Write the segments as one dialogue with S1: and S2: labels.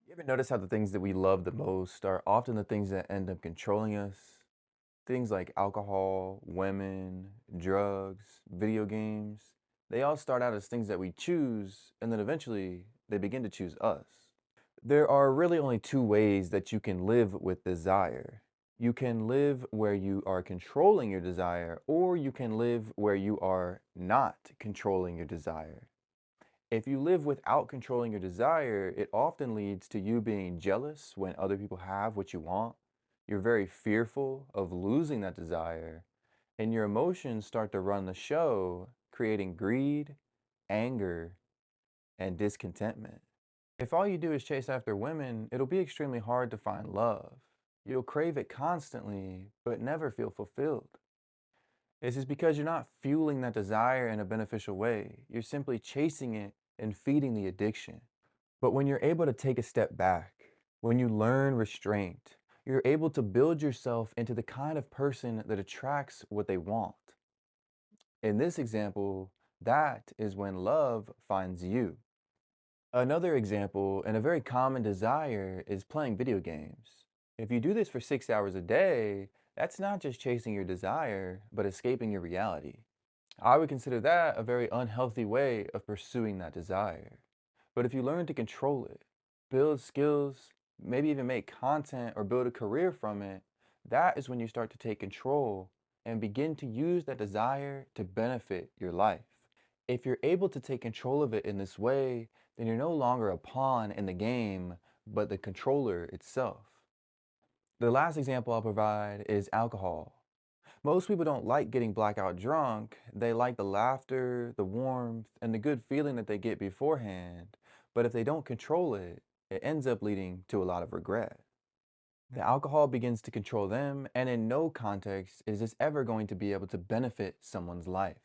S1: You ever notice how the things that we love the most are often the things that end up controlling us? Things like alcohol, women, drugs, video games. They all start out as things that we choose, and then eventually they begin to choose us. There are really only two ways that you can live with desire. You can live where you are controlling your desire, or you can live where you are not controlling your desire. If you live without controlling your desire, it often leads to you being jealous when other people have what you want. You're very fearful of losing that desire, and your emotions start to run the show, creating greed, anger, and discontentment. If all you do is chase after women, it'll be extremely hard to find love. You'll crave it constantly, but never feel fulfilled. This is because you're not fueling that desire in a beneficial way. You're simply chasing it and feeding the addiction. But when you're able to take a step back, when you learn restraint, you're able to build yourself into the kind of person that attracts what they want. In this example, that is when love finds you. Another example, and a very common desire, is playing video games. If you do this for 6 hours a day, that's not just chasing your desire, but escaping your reality. I would consider that a very unhealthy way of pursuing that desire. But if you learn to control it, build skills, maybe even make content or build a career from it, that is when you start to take control and begin to use that desire to benefit your life. If you're able to take control of it in this way, then you're no longer a pawn in the game, but the controller itself. The last example I'll provide is alcohol. Most people don't like getting blackout drunk. They like the laughter, the warmth, and the good feeling that they get beforehand. But if they don't control it, it ends up leading to a lot of regret. The alcohol begins to control them, and in no context is this ever going to be able to benefit someone's life.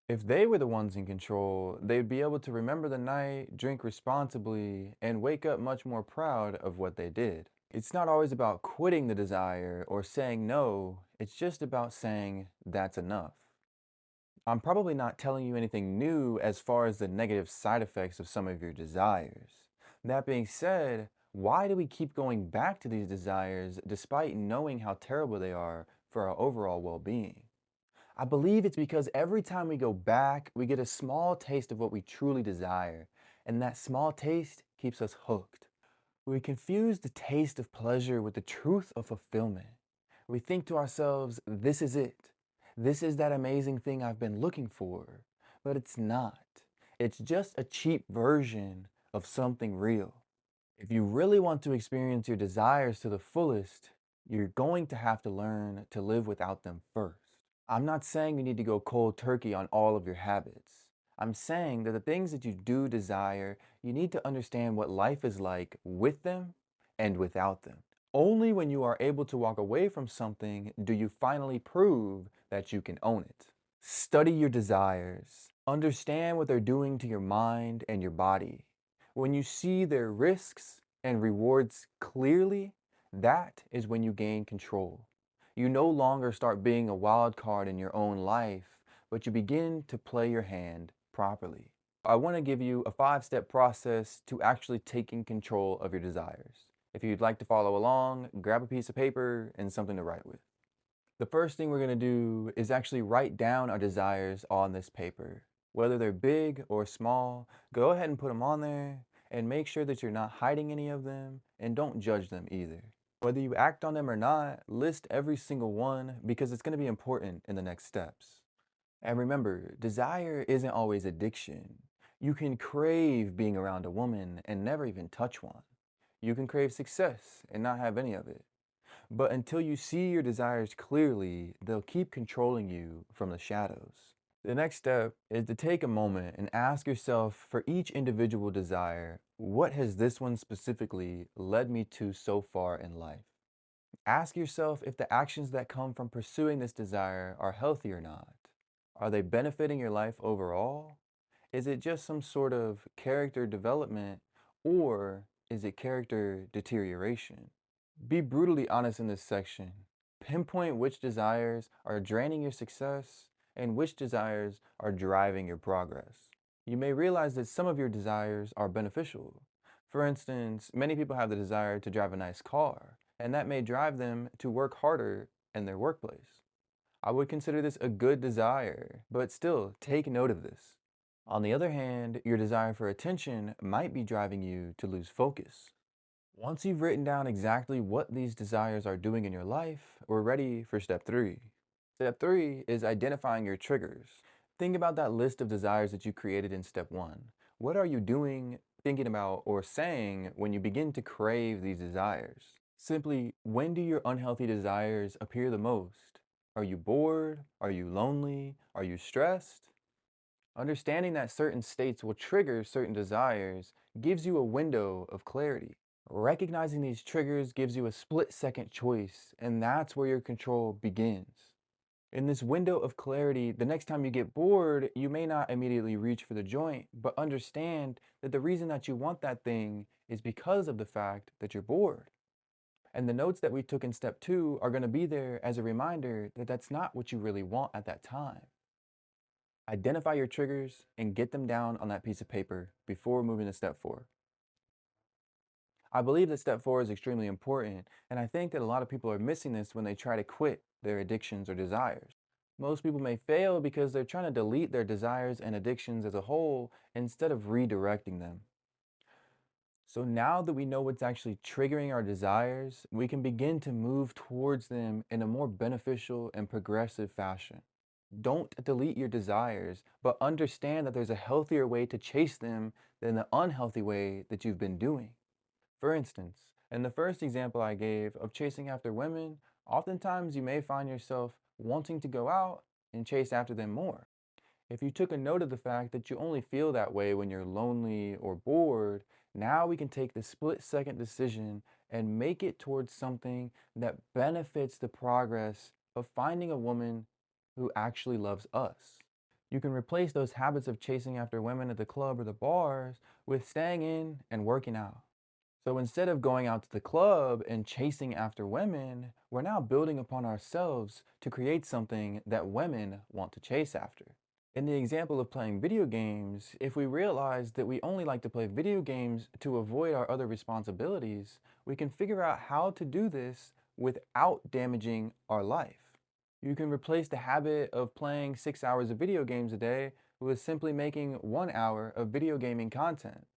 S1: If they were the ones in control, they'd be able to remember the night, drink responsibly, and wake up much more proud of what they did. It's not always about quitting the desire or saying no, it's just about saying that's enough. I'm probably not telling you anything new as far as the negative side effects of some of your desires. That being said, why do we keep going back to these desires despite knowing how terrible they are for our overall well being? I believe it's because every time we go back, we get a small taste of what we truly desire, and that small taste keeps us hooked. We confuse the taste of pleasure with the truth of fulfillment. We think to ourselves, this is it. This is that amazing thing I've been looking for. But it's not. It's just a cheap version of something real. If you really want to experience your desires to the fullest, you're going to have to learn to live without them first. I'm not saying you need to go cold turkey on all of your habits. I'm saying that the things that you do desire, you need to understand what life is like with them and without them. Only when you are able to walk away from something do you finally prove that you can own it. Study your desires. Understand what they're doing to your mind and your body. When you see their risks and rewards clearly, that is when you gain control. You no longer start being a wild card in your own life, but you begin to play your hand properly. I want to give you a 5-step process to actually taking control of your desires. If you'd like to follow along, grab a piece of paper and something to write with. The first thing we're going to do is actually write down our desires on this paper. Whether they're big or small, go ahead and put them on there and make sure that you're not hiding any of them and don't judge them either. Whether you act on them or not, list every single one because it's going to be important in the next steps. And remember, desire isn't always addiction. You can crave being around a woman and never even touch one. You can crave success and not have any of it. But until you see your desires clearly, they'll keep controlling you from the shadows. The next step is to take a moment and ask yourself for each individual desire, what has this one specifically led me to so far in life? Ask yourself if the actions that come from pursuing this desire are healthy or not. Are they benefiting your life overall? Is it just some sort of character development or is it character deterioration? Be brutally honest in this section. Pinpoint which desires are draining your success and which desires are driving your progress. You may realize that some of your desires are beneficial. For instance, many people have the desire to drive a nice car, and that may drive them to work harder in their workplace. I would consider this a good desire, but still, take note of this. On the other hand, your desire for attention might be driving you to lose focus. Once you've written down exactly what these desires are doing in your life, we're ready for step three. Step three is identifying your triggers. Think about that list of desires that you created in step one. What are you doing, thinking about, or saying when you begin to crave these desires? Simply, when do your unhealthy desires appear the most? Are you bored? Are you lonely? Are you stressed? Understanding that certain states will trigger certain desires gives you a window of clarity. Recognizing these triggers gives you a split-second choice, and that's where your control begins. In this window of clarity, the next time you get bored, you may not immediately reach for the joint, but understand that the reason that you want that thing is because of the fact that you're bored. And the notes that we took in step two are going to be there as a reminder that that's not what you really want at that time. Identify your triggers and get them down on that piece of paper before moving to step four. I believe that step four is extremely important, and I think that a lot of people are missing this when they try to quit their addictions or desires. Most people may fail because they're trying to delete their desires and addictions as a whole instead of redirecting them. So now that we know what's actually triggering our desires, we can begin to move towards them in a more beneficial and progressive fashion. Don't delete your desires, but understand that there's a healthier way to chase them than the unhealthy way that you've been doing. For instance, in the first example I gave of chasing after women, oftentimes you may find yourself wanting to go out and chase after them more. If you took a note of the fact that you only feel that way when you're lonely or bored, now we can take the split-second decision and make it towards something that benefits the progress of finding a woman who actually loves us. You can replace those habits of chasing after women at the club or the bars with staying in and working out. So instead of going out to the club and chasing after women, we're now building upon ourselves to create something that women want to chase after. In the example of playing video games, if we realize that we only like to play video games to avoid our other responsibilities, we can figure out how to do this without damaging our life. You can replace the habit of playing 6 hours of video games a day with simply making 1 hour of video gaming content.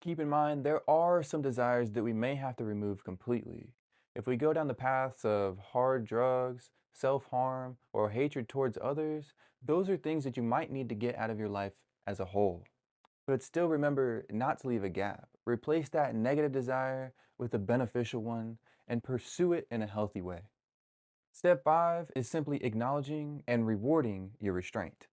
S1: Keep in mind, there are some desires that we may have to remove completely. If we go down the paths of hard drugs, self-harm, or hatred towards others, those are things that you might need to get out of your life as a whole. But still remember not to leave a gap. Replace that negative desire with a beneficial one and pursue it in a healthy way. Step 5 is simply acknowledging and rewarding your restraint.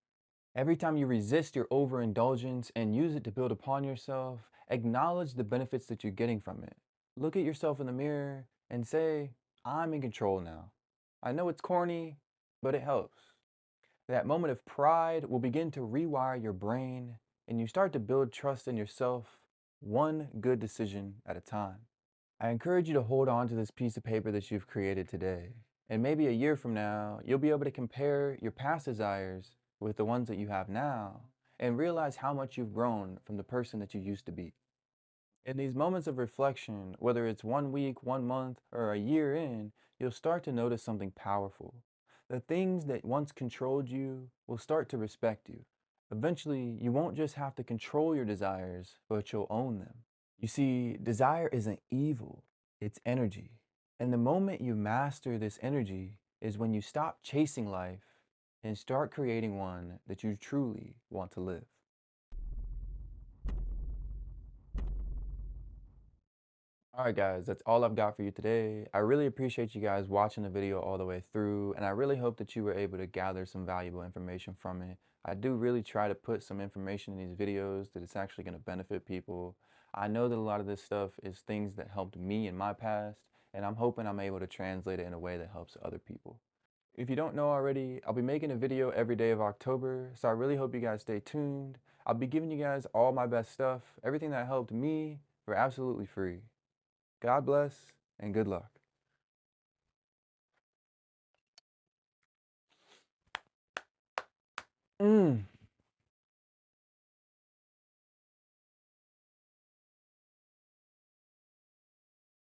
S1: Every time you resist your overindulgence and use it to build upon yourself, acknowledge the benefits that you're getting from it. Look at yourself in the mirror and say, I'm in control now. I know it's corny, but it helps. That moment of pride will begin to rewire your brain and you start to build trust in yourself, one good decision at a time. I encourage you to hold on to this piece of paper that you've created today. And maybe a year from now, you'll be able to compare your past desires with the ones that you have now and realize how much you've grown from the person that you used to be. In these moments of reflection, whether it's 1 week, 1 month, or a year in, you'll start to notice something powerful. The things that once controlled you will start to respect you. Eventually, you won't just have to control your desires, but you'll own them. You see, desire isn't evil, it's energy. And the moment you master this energy is when you stop chasing life and start creating one that you truly want to live. All right, guys, that's all I've got for you today. I really appreciate you guys watching the video all the way through, and I really hope that you were able to gather some valuable information from it. I do really try to put some information in these videos that it's actually going to benefit people. I know that a lot of this stuff is things that helped me in my past, and I'm hoping I'm able to translate it in a way that helps other people. If you don't know already, I'll be making a video every day of October, so I really hope you guys stay tuned. I'll be giving you guys all my best stuff, everything that helped me, for absolutely free. God bless and good luck.